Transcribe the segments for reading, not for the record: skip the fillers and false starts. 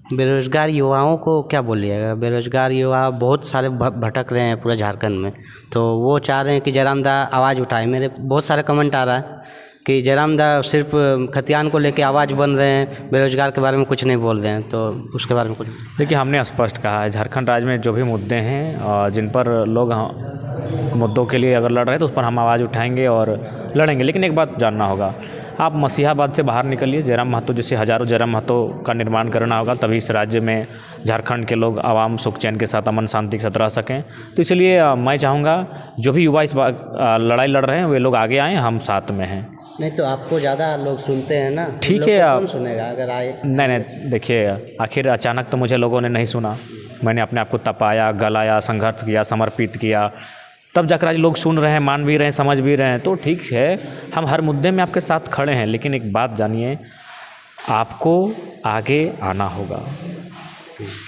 बेरोज़गार युवाओं को क्या बोलिएगा? बेरोज़गार युवा बहुत सारे भटक रहे हैं पूरे झारखंड में, तो वो चाह रहे हैं कि जयराम दा आवाज़ उठाए। मेरे बहुत सारे कमेंट आ रहा है कि जयराम दा सिर्फ खतियान को लेके आवाज़ बन रहे हैं, बेरोज़गार के बारे में कुछ नहीं बोल रहे हैं, तो उसके बारे में कुछ। देखिए, हमने स्पष्ट कहा है, झारखंड राज्य में जो भी मुद्दे हैं जिन पर लोग मुद्दों के लिए अगर लड़ रहे हैं तो उस पर हम आवाज़ उठाएंगे और लड़ेंगे। लेकिन एक बात जानना होगा, आप मसीहाबाद से बाहर निकलिए, जयराम महतो जैसे हज़ारों जयराम महतो का निर्माण करना होगा, तभी इस राज्य में झारखंड के लोग आवाम सुख चैन के साथ अमन शांति के साथ रह सकें। तो इसलिए मैं चाहूँगा जो भी युवा इस बार लड़ाई लड़ रहे हैं वे लोग आगे आएँ, हम साथ में हैं। नहीं तो आपको ज़्यादा लोग सुनते हैं ना, ठीक है, कौन सुनेगा अगर आए? नहीं, देखिए, आखिर अचानक तो मुझे लोगों ने नहीं सुना, मैंने अपने आप को तपाया, गलाया, संघर्ष किया, समर्पित किया, तब जाकर आज लोग सुन रहे हैं, मान भी रहे हैं, समझ भी रहे हैं। तो ठीक है, हम हर मुद्दे में आपके साथ खड़े हैं, लेकिन एक बात जानिए, आपको आगे आना होगा।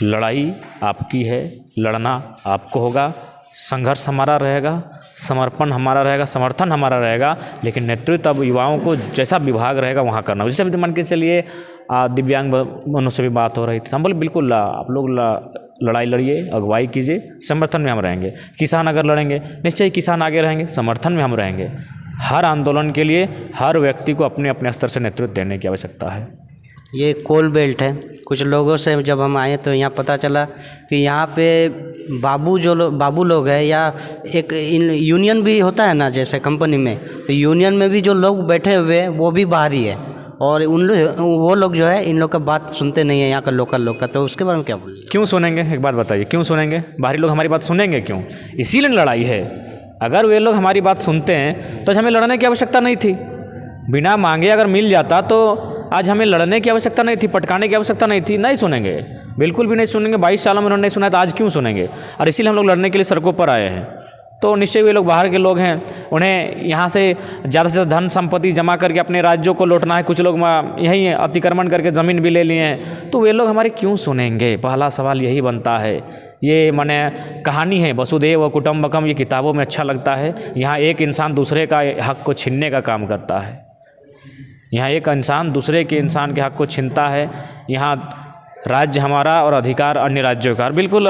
लड़ाई आपकी है, लड़ना आपको होगा, संघर्ष हमारा रहेगा, समर्पण हमारा रहेगा, समर्थन हमारा रहेगा, लेकिन नेतृत्व अब युवाओं को जैसा विभाग रहेगा वहाँ करना। जैसे भी मान के चलिए दिव्यांग मनों से भी बात हो रही थी, हम बोले बिल्कुल आप लोग लड़ाई लड़िए, अगुवाई कीजिए, समर्थन में हम रहेंगे। किसान अगर लड़ेंगे, निश्चय ही किसान आगे रहेंगे, समर्थन में हम रहेंगे। हर आंदोलन के लिए हर व्यक्ति को अपने अपने स्तर से नेतृत्व देने की आवश्यकता है। ये कोल बेल्ट है। कुछ लोगों से जब हम आए तो यहाँ पता चला कि यहाँ पे बाबू लोग हैं, या एक यूनियन भी होता है ना, जैसे कंपनी में, तो यूनियन में भी जो लोग बैठे हुए हैं वो भी बाहरी है, और वो लोग जो है इन लोग का बात सुनते नहीं है, यहाँ का लोकल लोग का। तो उसके बारे में क्या बोलिए? क्यों सुनेंगे? एक बात बताइए, क्यों सुनेंगे? बाहरी लोग हमारी बात सुनेंगे क्यों? इसीलिए लड़ाई है। अगर वे लोग हमारी बात सुनते हैं तो हमें लड़ने की आवश्यकता नहीं थी। बिना मांगे अगर मिल जाता तो आज हमें लड़ने की आवश्यकता नहीं थी, पटकाने की आवश्यकता नहीं थी। नहीं सुनेंगे, बिल्कुल भी नहीं सुनेंगे। 22 सालों में उन्होंने नहीं सुना, तो आज क्यों सुनेंगे? और इसीलिए हम लोग लड़ने के लिए सड़कों पर आए हैं। तो निश्चय वे लोग बाहर के लोग हैं, उन्हें यहाँ से ज़्यादा धन संपत्ति जमा करके अपने राज्यों को लौटना है। कुछ लोग यहीं अतिक्रमण करके ज़मीन भी ले लिए हैं, तो वे लोग हमारे क्यों सुनेंगे? पहला सवाल यही बनता है। ये माने कहानी है वसुधैव कुटुंबकम, ये किताबों में अच्छा लगता है। यहाँ एक इंसान दूसरे का हक को छीनने का काम करता है। यहाँ एक इंसान दूसरे के इंसान के हक को छीनता है। यहाँ राज्य हमारा और अधिकार अन्य राज्यों का। बिल्कुल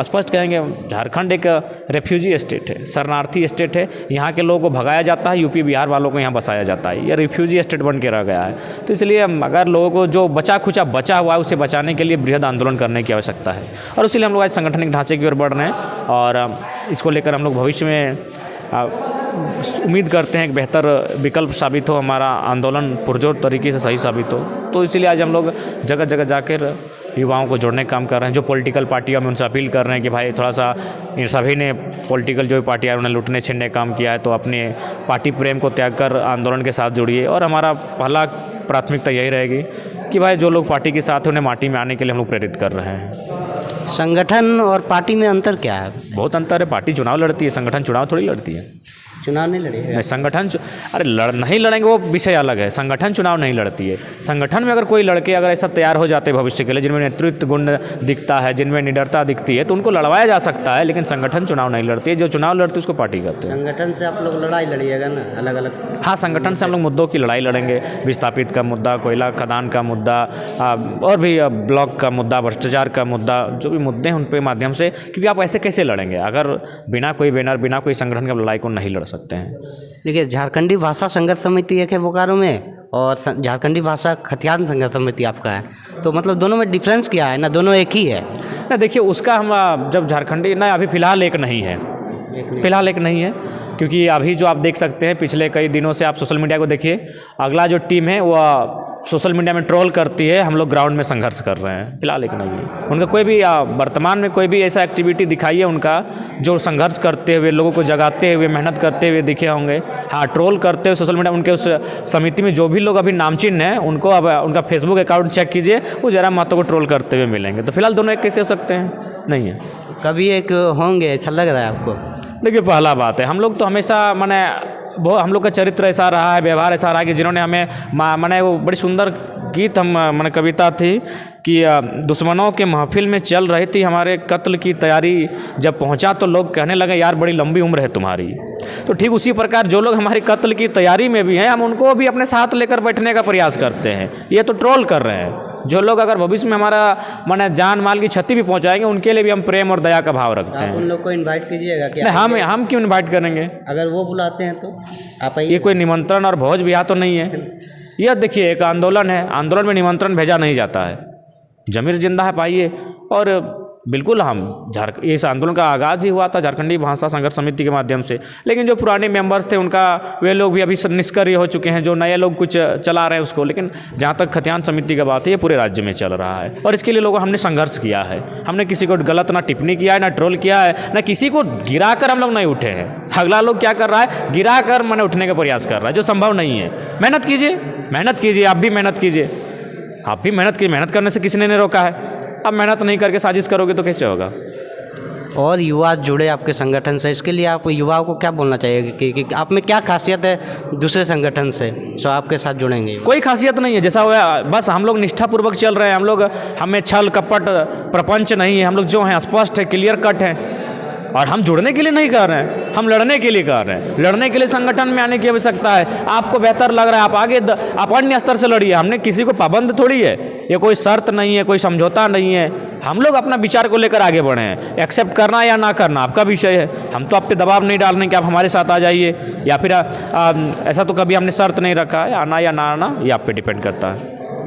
स्पष्ट कहेंगे, झारखंड एक रेफ्यूजी स्टेट है, शरणार्थी स्टेट है। यहाँ के लोगों को भगाया जाता है, यूपी बिहार वालों को यहाँ बसाया जाता है। ये रेफ्यूजी स्टेट बन के रह गया है। तो इसलिए अगर लोगों को जो बचा हुआ है उसे बचाने के लिए बृहद आंदोलन करने की आवश्यकता है, और इसलिए हम लोग आज संगठनिक ढांचे की ओर बढ़ रहे हैं। और इसको लेकर हम लोग भविष्य में उम्मीद करते हैं कि बेहतर विकल्प साबित हो, हमारा आंदोलन पुरजोर तरीके से सही साबित हो। तो इसीलिए आज हम लोग जगह जगह जाकर युवाओं को जोड़ने का काम कर रहे हैं। जो पॉलिटिकल पार्टियां में उनसे अपील कर रहे हैं कि भाई थोड़ा सा, इन सभी ने पॉलिटिकल जो भी पार्टियां उन्हें लूटने छीनने का काम किया है, तो अपने पार्टी प्रेम को त्याग कर आंदोलन के साथ जुड़िए। और हमारा पहला प्राथमिकता यही रहेगी कि भाई जो लोग पार्टी के साथ हैं उन्हें माटी में आने के लिए हम लोग प्रेरित कर रहे हैं। संगठन और पार्टी में अंतर क्या है? बहुत अंतर है। पार्टी चुनाव लड़ती है, संगठन चुनाव थोड़ी लड़ती है। चुनाव नहीं लड़ी है? संगठन अरे नहीं लड़ेंगे वो विषय अलग है। संगठन चुनाव नहीं लड़ती है। संगठन में अगर कोई लड़के अगर ऐसा तैयार हो जाते भविष्य के लिए, जिनमें नेतृत्व गुण दिखता है, जिनमें निडरता दिखती है, तो उनको लड़वाया जा सकता है। लेकिन संगठन चुनाव नहीं लड़ती है। जो चुनाव लड़ती है उसको पार्टी कहते हैं। संगठन से आप लोग लड़ाई लड़िएगा ना, अलग अलग? हाँ, संगठन से हम लोग मुद्दों की लड़ाई लड़ेंगे। विस्थापित का मुद्दा, कोयला खदान का मुद्दा, और भी ब्लॉक का मुद्दा, भ्रष्टाचार का मुद्दा, जो भी मुद्दे हैं उन पे माध्यम से। क्योंकि आप ऐसे कैसे लड़ेंगे अगर बिना कोई बैनर, बिना कोई संगठन के लड़ाई को नहीं लड़ सकते हैं। देखिए, झारखंडी भाषा संघर्ष समिति एक है बोकारो में, और झारखंडी भाषा खतियान संघर्ष समिति आपका है। तो मतलब दोनों में डिफरेंस क्या है? ना दोनों एक ही है? ना देखिए, उसका हम जब झारखंडी ना अभी फ़िलहाल एक नहीं है, फ़िलहाल एक नहीं है। क्योंकि अभी जो आप देख सकते हैं, पिछले कई दिनों से आप सोशल मीडिया को देखिए, अगला जो टीम है वो सोशल मीडिया में ट्रोल करती है, हम लोग ग्राउंड में संघर्ष कर रहे हैं। फिलहाल एक नहीं है। उनका कोई भी वर्तमान में कोई भी ऐसा एक्टिविटी दिखाइए उनका जो संघर्ष करते हुए, लोगों को जगाते हुए, मेहनत करते हुए दिखे होंगे। हाँ, ट्रोल करते हुए सोशल मीडिया, उनके उस समिति में जो भी लोग अभी नामचीन हैं उनको अब उनका फेसबुक अकाउंट चेक कीजिए, वो जयराम महतो को ट्रोल करते हुए मिलेंगे। तो फिलहाल दोनों एक कैसे हो सकते हैं? नहीं है। कभी एक होंगे, ऐसा लग रहा है आपको? देखिए, पहला बात है, हम लोग तो हमेशा माने हम लोग का चरित्र ऐसा रहा है, व्यवहार ऐसा रहा है कि जिन्होंने हमें माने वो बड़ी सुंदर गीत हम माने कविता थी कि दुश्मनों के महफिल में चल रही थी हमारे कत्ल की तैयारी, जब पहुंचा तो लोग कहने लगे यार बड़ी लंबी उम्र है तुम्हारी। तो ठीक उसी प्रकार जो लोग हमारी कत्ल की तैयारी में भी हैं, हम उनको भी अपने साथ लेकर बैठने का प्रयास करते हैं। ये तो ट्रोल कर रहे हैं। जो लोग अगर भविष्य में हमारा माने जान माल की क्षति भी पहुंचाएंगे, उनके लिए भी हम प्रेम और दया का भाव रखते आप उन हैं। लोग को इनवाइट कीजिएगा कि नहीं, हम क्यों इनवाइट करेंगे? अगर वो बुलाते हैं तो आप ये आइए। कोई निमंत्रण और भोज बिहार तो नहीं है। यह देखिए एक आंदोलन है, आंदोलन में निमंत्रण भेजा नहीं जाता है। जमीर जिंदा है पाइए। और बिल्कुल हम इस आंदोलन का आगाज़ ही हुआ था झारखंडी भाषा संघर्ष समिति के माध्यम से, लेकिन जो पुराने मेंबर्स थे उनका वे लोग भी अभी निष्क्रिय हो चुके हैं, जो नए लोग कुछ चला रहे हैं उसको। लेकिन जहाँ तक खतियान समिति का बात है, ये पूरे राज्य में चल रहा है और इसके लिए लोगों हमने संघर्ष किया है। हमने किसी को गलत ना टिप्पणी किया है, ना ट्रोल किया है, ना किसी को गिरा कर हम लोग नहीं उठे हैं। अगला लोग क्या कर रहा है, गिरा कर मैंने उठने का प्रयास कर रहा है, जो संभव नहीं है। मेहनत कीजिए, मेहनत कीजिए, आप भी मेहनत कीजिए, आप भी मेहनत कीजिए। मेहनत करने से किसी ने नहीं रोका है। अब मेहनत नहीं करके साजिश करोगे तो कैसे होगा? और युवा जुड़े आपके संगठन से, इसके लिए आप युवाओं को क्या बोलना चाहिए कि आप में क्या खासियत है दूसरे संगठन से जो आपके साथ जुड़ेंगे? कोई खासियत नहीं है, जैसा हुआ बस हम लोग निष्ठापूर्वक चल रहे हैं। हम लोग हमें छल कपट प्रपंच नहीं है। हम लोग जो हैं स्पष्ट है, क्लियर कट है। और हम जुड़ने के लिए नहीं कर रहे हैं, हम लड़ने के लिए कर रहे हैं। लड़ने के लिए संगठन में आने की आवश्यकता है। आपको बेहतर लग रहा है, आप आगे आप अन्य स्तर से लड़िए। हमने किसी को पाबंद थोड़ी है, ये कोई शर्त नहीं है, कोई समझौता नहीं है। हम लोग अपना विचार को लेकर आगे बढ़े हैं। एक्सेप्ट करना या ना करना आपका विषय है। हम तो आप पे दबाव नहीं डाल रहे कि आप हमारे साथ आ जाइए, या फिर ऐसा तो कभी हमने शर्त नहीं रखा है। आना या ना आना ये आप पे डिपेंड करता है।